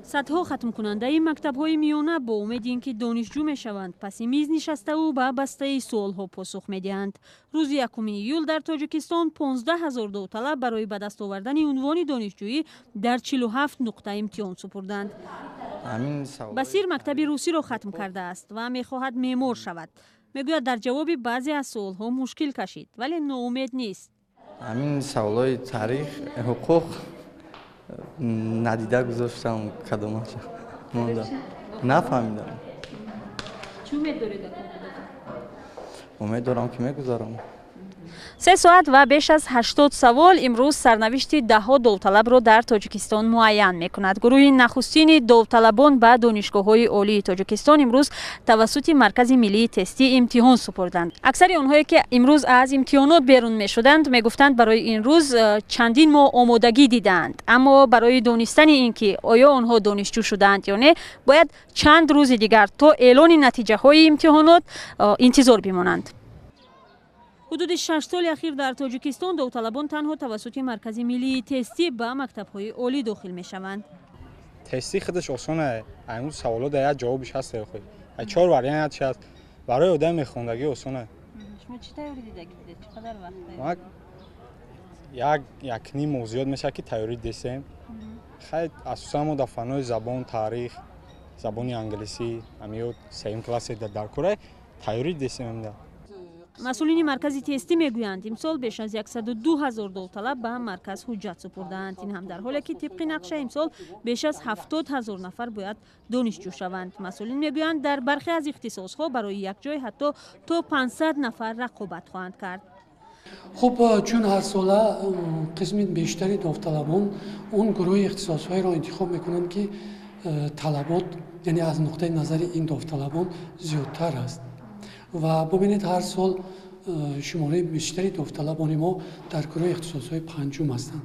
صدها ختم کننده مکتب‌های میانه با امید اینکه دانشجو میشوند پس میز نشسته و به بسته سوال‌ها پاسخ میدهند. روز یکمی ایول در تاجیکستان 15,000 داوطلب برای به دست آوردن عنوان دانشجویی در 47 نقطه امتحان سپردند. بصیر مکتب روسی را ختم کرده است و میخواهد معمار شود. میگوید در جواب بعضی از سوال‌ها مشکل کشید ولی ناامید نیست. همین سوالای تاریخ، حقوق ندیده گذاشتم کدامش موندم. نفهمیدم. چی امید دارید؟ امید دارم که میگذارم. 3 ساعت و بیش از 80 سوال امروز سرنوشت دهها داوطلب را در تاجیکستان معین میکند. گروه نخستین داوطلبان به دانشگاه‌های عالی تاجیکستان امروز توسط مرکز ملی تستی امتحان سپردند. اکثر آنهایی که امروز از امتحانات بیرون میشدند میگفتند برای این روز چندین ماه آمادگی دیدند، اما برای دانستن اینکه آیا آنها دانشجو شدند یا نه باید چند روز دیگر تا اعلان نتیجه های امتحانات انتظار بمانند. حدود 6 سال اخیر در تاجیکستان داوطلبان تنها توسط مرکز ملی تستی به مکتب‌های عالی داخل می‌شوند. تستی خودش آسانه. امروز سوالات در جوابش هست خود. 4 واریانتش هست. برای آدم میخوندگی آسانه. شما چی تیاری دیدید؟ چقدر وقت دارید؟ یک نیم ماه زیاد میشه که تیاری دستیم. خیلی اساسا ما در فنای زبان، تاریخ، زبان انگلیسی، امیود سیم کلاس در کره تیاری دستیم. مسئولین مرکز تستی میگویند امسال بیش از 102,000 داوطلب به مرکز حجت سپردند. این هم در حالی که طبق نقشه امسال بیش از 70,000 نفر باید دانشجو شوند. مسئولین میگویند در برخی از اختصاصها برای یک جای حتی تا 500 نفر رقابت خواهند کرد. خب چون هر ساله قسمت بیشتری داوطلبان اون گروه اختصاص‌های را انتخاب میکنند که طلبات یعنی از نقطه نظر این داوطلبان زیادتر است. و ببینید هر سال شماره بیشتری داوطلبان ما در گروه اختصاص‌های پنجم هستند.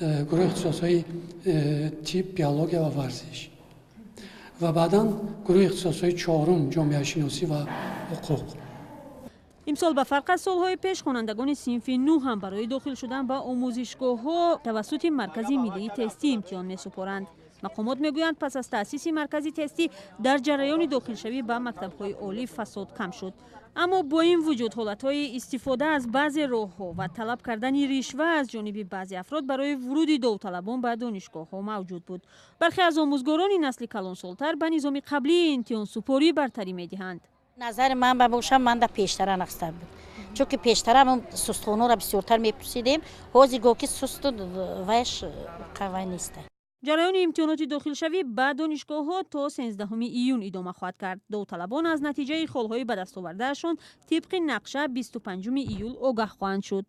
گروه اختصاص‌های تیپ، بیولوژی و ورزش. و بعداً گروه اختصاص‌های چهارم جامعه شناسی و حقوق. امسال به فرق از سالهای پیش خوانندگان صنف 9 هم برای داخل شدن به آموزشگاه‌ها توسط مرکز ملی تستی امتحان می‌سپارند. مقامات میگویند پس از تأسیس مرکزی تستی در جریان داخلشوی به مکتب‌های عالی فساد کم شد، اما با این وجود حالت‌های استفاده از بعضی راه‌ها و طلب کردن رشوه از جانب بعضی افراد برای ورود داوطلبان به دانشگاه‌ها موجود بود. برخی از آموزگاران نسل کلانسال‌تر به نظام قبلی امتحان سپاری برتری می‌دهند. نظر من به باشم من در پیشتر نخستم بود، چون که پیشتر هم سستخانه را بسیارتر می‌پرسیدیم، حاضی گو که سست و ویش قوی نیست. جریان امتحانات داخلشوی به دانشگاه‌ها تا 13 ایون ادامه خواهد کرد. داوطلبان از نتیجه خالهای به دست آوردهشان طبق نقشه 25 ایول آگاه خواهند شد.